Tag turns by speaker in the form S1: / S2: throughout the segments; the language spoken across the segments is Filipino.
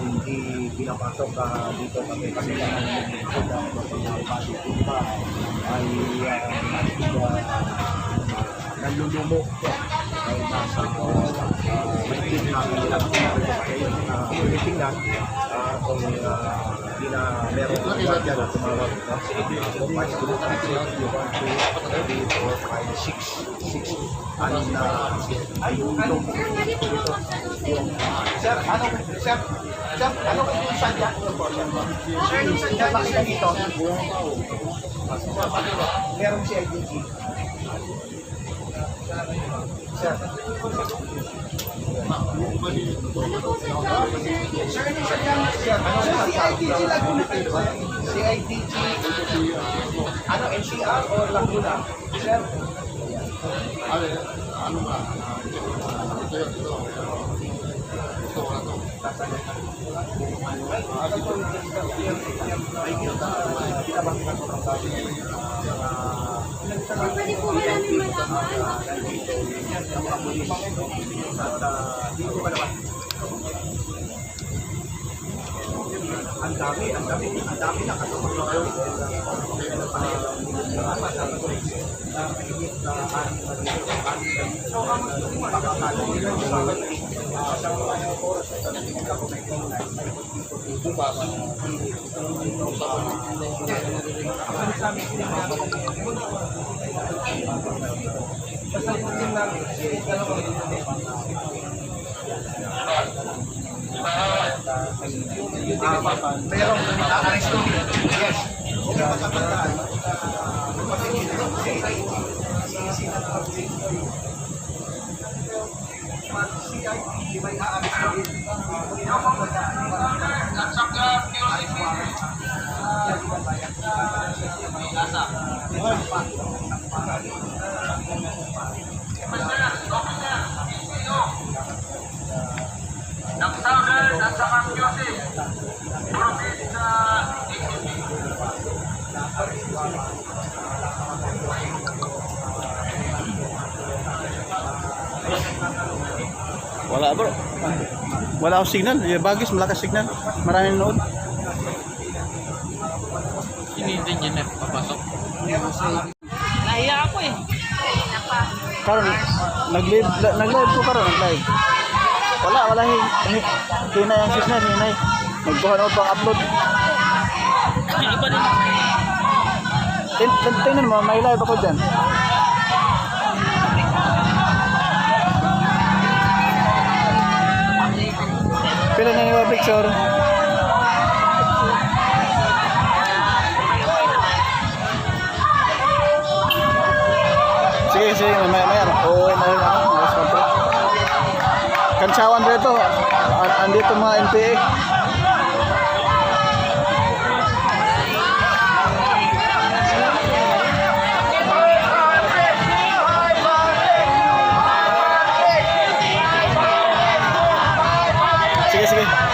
S1: hindi pinapasok dito kasi ay nalulumok ay nasa maintain namin nilang tingnan kung hindi na meron dyan na tumawag kung may group 1, 2, 3, 4, 5, 6 anin na yung sir, ano yung sadya? Sir, yung sadya nakita dito meron si IDG sir. Sir, yung sadya si IDG Laguna si IDG ano, NCR or Laguna? Sir, ano ba?
S2: Pwede po ba namin malaman?
S1: Ang dami na kasama na kayo. Pero aresto yes.
S3: ng Southern at saka Joseph Province
S4: Wala bro. Wala akong signal. Yung bagis, malakas signal. Maraming nood.
S5: Hindi din yan eh, papasok. Nahiya ako eh.
S4: Karon, nag-live ko karon, nag-live. Wala hinay ang signal, hinay. Nagbuhan ako pang upload.
S5: Yung iba din.
S4: Tingnan mo, may live ako dyan. Pila na yung picture. Sige, may oo, may Kansawan dito. Andito mga NPA. Sige.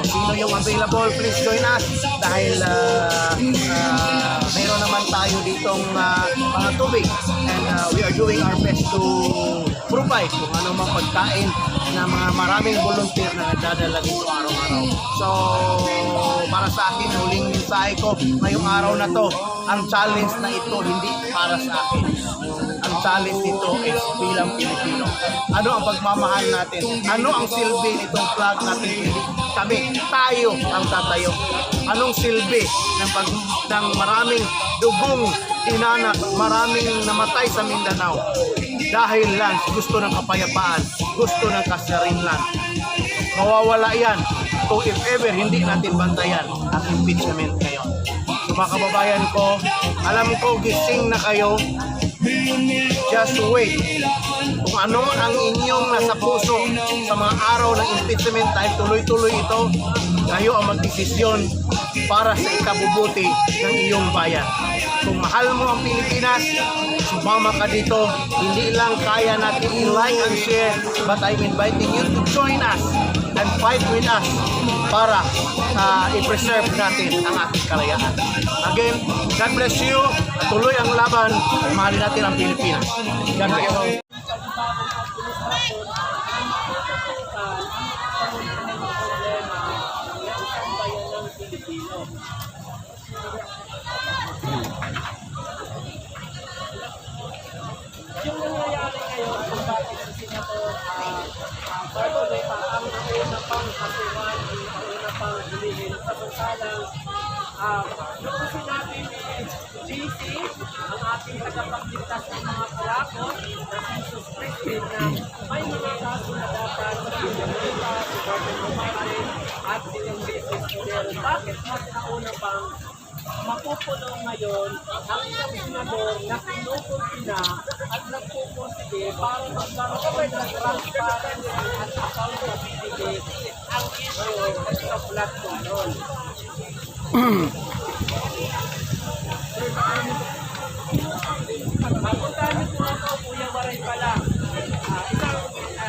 S1: Sino yung available, please join us dahil meron naman tayo ditong mga tubig and we are doing our best to provide kung ano mang pagkain na mga maraming volunteer na nagdadala dito araw-araw. So para sa akin, huling mensahe ko ngayong araw na to, ang challenge na ito hindi para sa akin. Ang challenge nito is bilang Pilipino. Ano ang pagmamahal natin? Ano ang silbi nitong flag natin? Tayo ang tatayo. Anong silbi ng maraming dugong inanak, maraming namatay sa Mindanao dahil lang gusto ng kapayapaan, gusto ng kasarinlan. Mawawala yan kung if ever hindi natin bantayan ang impeachment ngayon. So mga kababayan ko, alam ko gising na kayo. Just wait. Kung kung ano ang inyong nasa puso sa mga araw ng impeachment dahil tuloy-tuloy ito, kayo ang magdesisyon para sa ikabubuti ng iyong bayan. Kung mahal mo ang Pilipinas, sumama ka dito. Hindi lang kaya natin i-like and share, but I'm inviting you to join us and fight with us para i-preserve natin ang ating kalayaan. Again, God bless you. Tuloy ang laban. Mahalin natin ang Pilipinas. God bless.
S2: Yung nangyayari ngayon kung bakit si Senator Marcoleta ang una pang kasuhan, ang una pang hulihin sa bansalang yung sinabi ni GC, ang ating tagapagligtas ng mga kalakot na si Jesus Christ na may mga kaso na dapat sa Pilipinas, si Gordon Romare at si yung business model. Bakit mas nauna pang mapupuno ngayon ang isang senador na kinukumpina at nagpupursige para magkaroon ng transparency at accountability ang issue sa flood control. Mapuntahan ko ako, Kuya Waray pala.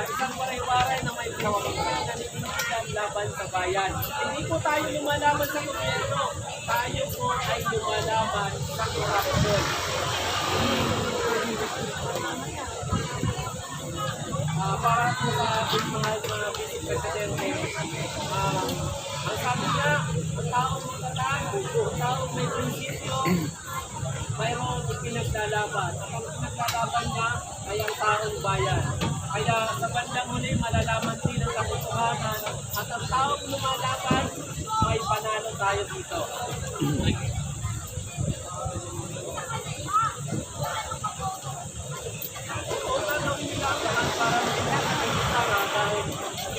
S2: Isang waray-waray na may pinagkakas na nililigan laban sa bayan. Hindi po tayo lumalaban sa gobyerno. Tayo po ay lumalaban sa korupsyon. Para po sa mga vice presidente, ang sabi niya, ang taong matatag, ang taong may prinsipyo, mayroong ipinaglalaban. Ang pinaglalaban niya ay ang taong bayan. Kaya sa bandang huli, malalaman din ang katotohanan at ang taong lumalaban, may panalo tayo dito.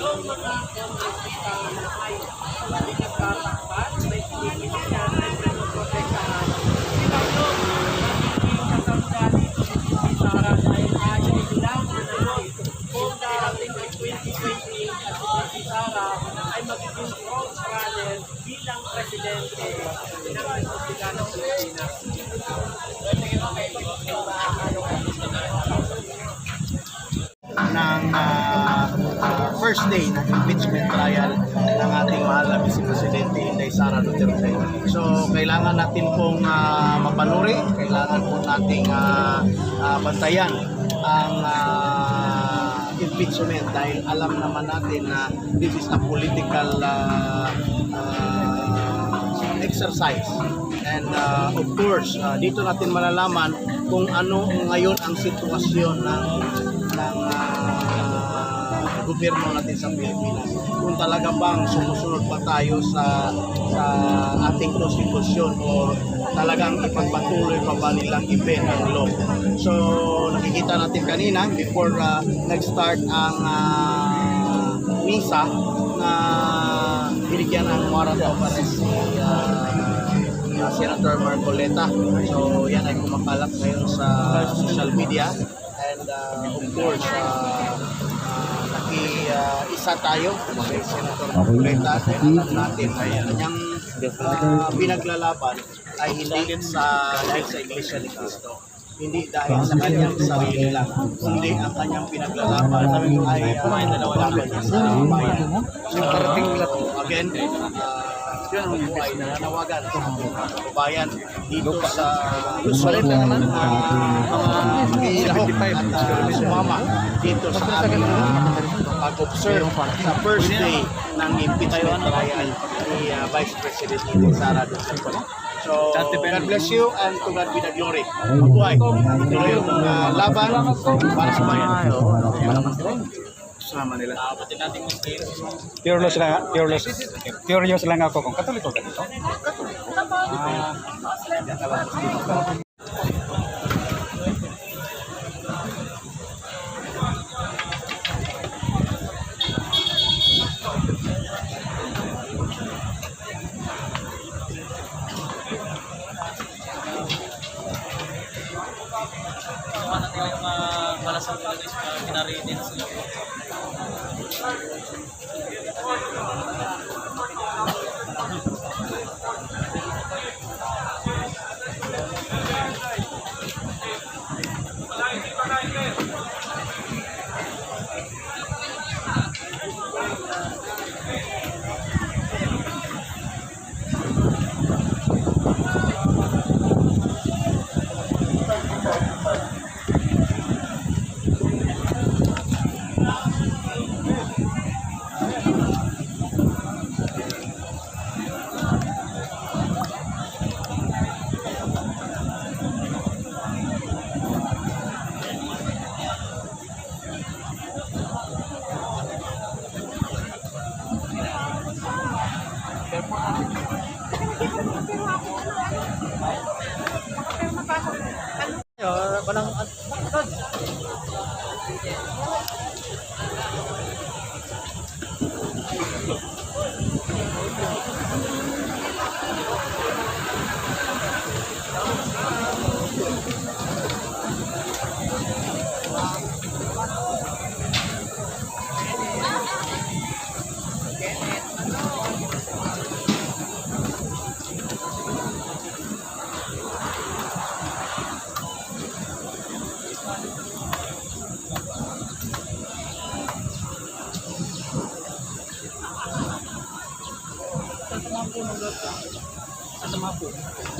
S2: Yung mga kongresista na ay hindi nagtatakpan, may pinipiligyan, may pinoprotektahan. Sila yung magiging kasanggali ni Sara dahil ayaw nila ngayon kung darating ay 2020 at si Sara ay magiging front-runner bilang presidente ng Republika ng Pilipinas.
S1: Ng first day ng impeachment trial ng ating mahal na Vice Presidente Inday Sara Duterte. So kailangan natin pong mapanuri, kailangan po nating bantayan ang impeachment dahil alam naman natin na this is a political exercise. And of course, dito natin malalaman kung ano ngayon ang sitwasyon ng gobyerno natin sa Pilipinas. Kung talaga bang sumusunod pa tayo sa ating konstitusyon o talagang ipagpatuloy pa ba nilang i-bend ang law. So nakikita natin kanina before nag-start ang misa na binigyan ng warrant of arrest si Senator Marcoleta. So yan ay kumakalat ngayon sa social media and of course isa tayo kay Senator Marcoleta at alam natin ay kanyang pinaglalaban ay hindi dahil sa Iglesia ni Cristo, hindi dahil sa kanyang sarili lang, kundi ang kanyang pinaglalaban ay laban niya sa bayan. So again, yun ang po ay nananawagan sa ating kabayan dito sa Luzon naman mga at sumama dito sa ating pag-observe sa first day ng impeachment trial ni Vice President Sara Duterte. So, God bless you and to God be the glory. Mabuhay. Tuloy ang laban para sa bayan. Sama nila.
S4: Curious lang ako kung Katoliko ka dito.
S5: pasok talaga sila, pinaready na sila.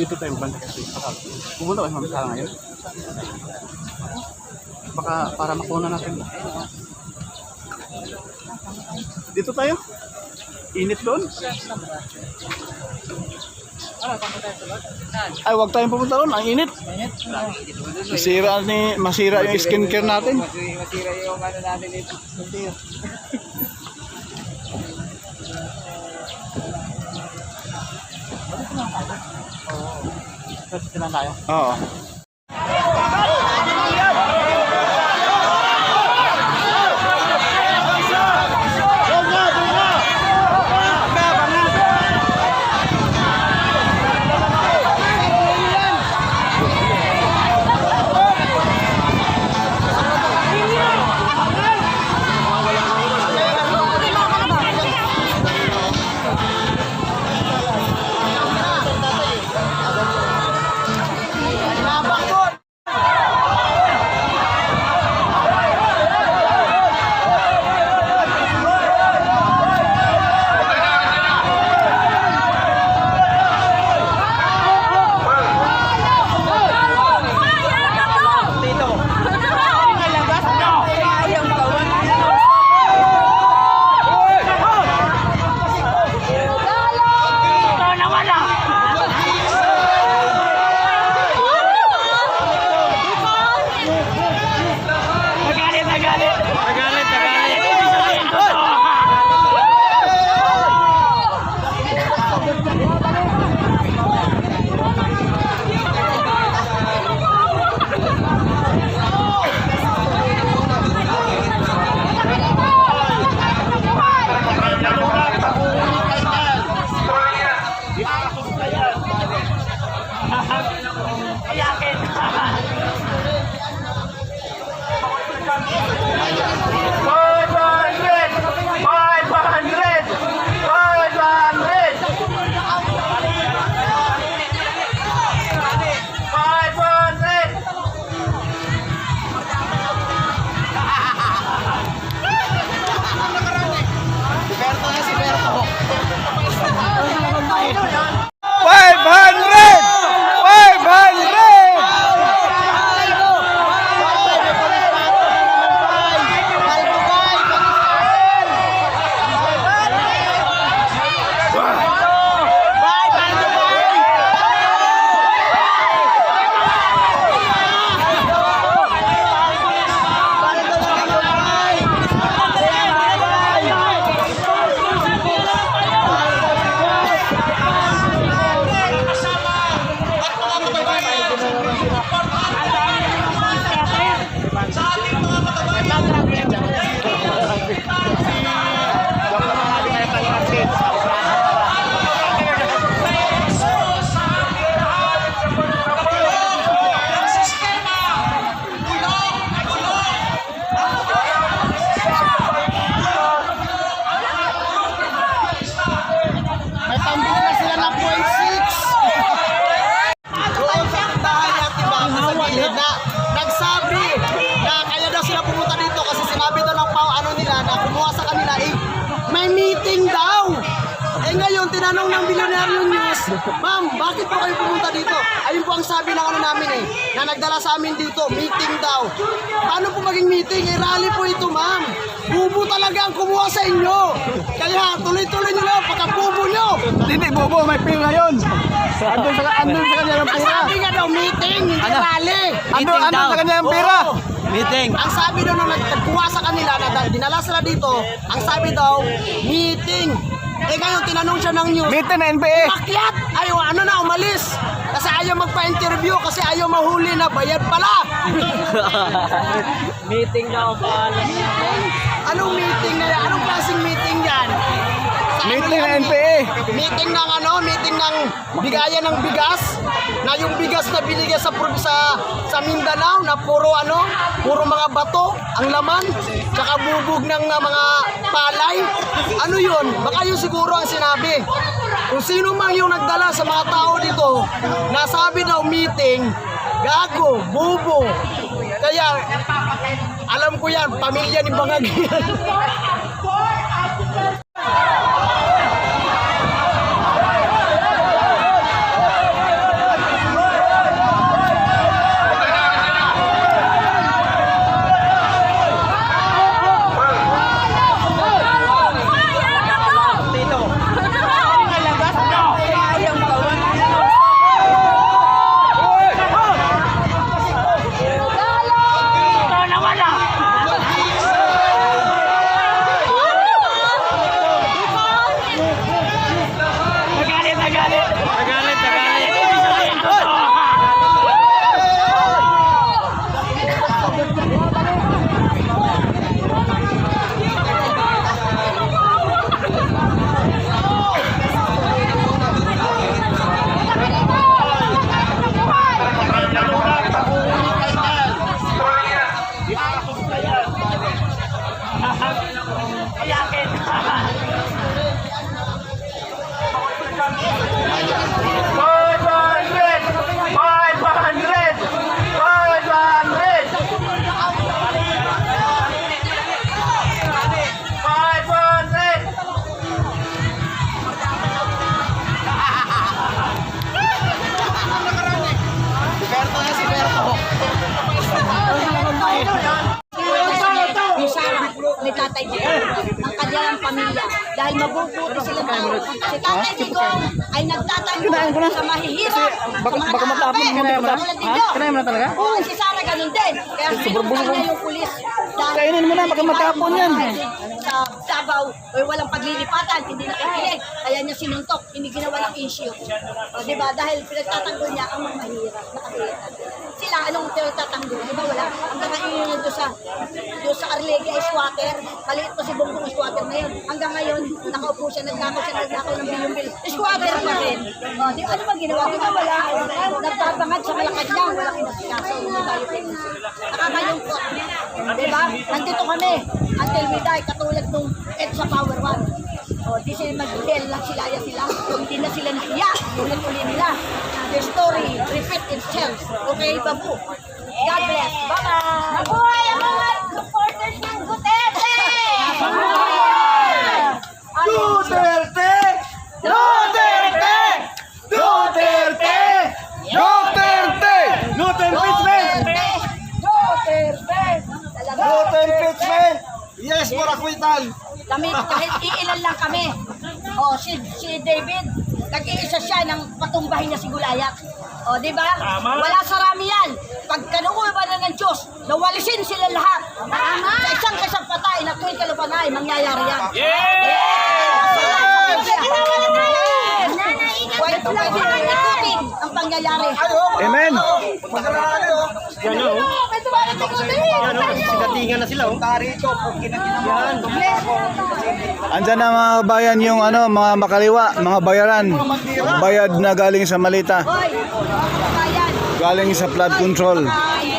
S4: Dito tayo banda kasi. Pupunta ba sa ngayon? Baka para makuha natin. Dito tayo? Init doon? Ay, wag tayong pupunta doon. Ang init. Masira yung skincare natin.
S2: Masira yung ano natin dito.
S4: Oo.
S1: tinanong ng Bilyonaryo News, ma'am, bakit po kayo pumunta dito? Ayun po ang sabi ng ano namin na nagdala sa amin dito, meeting daw. Paano po maging meeting? Rally po ito, ma'am. Bubo talaga ang kumuha sa inyo. Kaya tuloy-tuloy nyo lang, pagkabubo nyo.
S4: Hindi, bobo, may pira yun. Andun sa kanya yung
S1: Ang
S4: pira.
S1: sabi nga daw, meeting, hindi rally.
S4: Andun sa kanya yung pira.
S1: Oo. Ang sabi daw nung nagkuha sa kanila na dinala sila dito, ang sabi daw, meeting. Eh ngayon, tinanong siya ng news,
S4: Meeting na NPA.
S1: pakyat! Ayaw, ano na, umalis. Kasi ayaw magpa-interview, kasi ayaw mahuli na bayad pala.
S2: Meeting na ako paalam.
S1: Anong meeting na yan? Anong klaseng meeting yan? Sa ano
S4: Meeting na
S1: yan?
S4: NPA.
S1: Meeting ng ano? Meeting ng bigayan ng bigas? Na yung bigas na binigay sa Mindanao na puro ano? Puro mga bato ang laman? Tsaka bubog ng mga palay? Ano yun? Baka yun siguro ang sinabi. Kung sino man yung nagdala sa mga tao dito, nasabi daw meeting, gago, bubo. Kaya, alam ko yan, pamilya ni Bangag yan.
S6: May tatay dito, ang kanilang pamilya. Dahil mabubuti sila tao. Si tatay dito ay nagtatanggol sa mahihirap.
S4: Baka matapon mo na yung Kinain mo na talaga?
S6: Oo, si Sarah ganun din. Kaya sinuntan niya yung pulis.
S4: Kainin mo na, baka matapon yan.
S6: Sa Davao, o walang paglilipatan, hindi nakikinig. Kaya niya sinuntok, hindi ginawa ng issue. O, diba? Dahil pinagtatanggol niya ang mga mahirap. Nakatilitan. Sila, anong pinagtatanggol? Diba wala? Hanggang ngayon yun doon sa Arlegia squatter. Maliit po si Bongbong squatter na yun. Hanggang ngayon, nakaupo siya, nagnakaw ng bilyon-bilyon. Squatter pa rin. O, di, ano ba ginawa? Diba wala? Nagtabangad sa Malacanang, walang inasikaso. Nakakalungkot. Diba? Nandito kami. Until we die, katulad nung EDSA Power 1. O, di sila mag-hell lang sila. Hindi na sila nahiya. Ulit-ulit nila. The story repeat itself. Okay, babu. God bless. Bye-bye. Mabuhay ang mga supporters ng Duterte!
S1: Duterte! Duterte! Duterte! Duterte!
S6: Duterte! Duterte!
S1: Duterte! Yes, for acquittal!
S6: Kami, kahit iilan lang kami. O, si David, nag-iisa siya ng patumbahin niya si Gulayat. O, di ba? Wala sa rami yan. Pag kanuuwi ba na ng Diyos, nawalisin sila lahat. Tama. Sa isang kasapatay na tuwing kalupanay, mangyayari yan. Pwede ikutin ang pangyayari.
S4: Amen.
S1: Sigatingan na sila, oh. Tarito, yan.
S4: Andyan na mga bayan yung mga makaliwa, mga bayaran. Bayad na galing sa Malita.
S6: Hoy, mga kabayan.
S4: Galing sa flood control.
S6: Ay,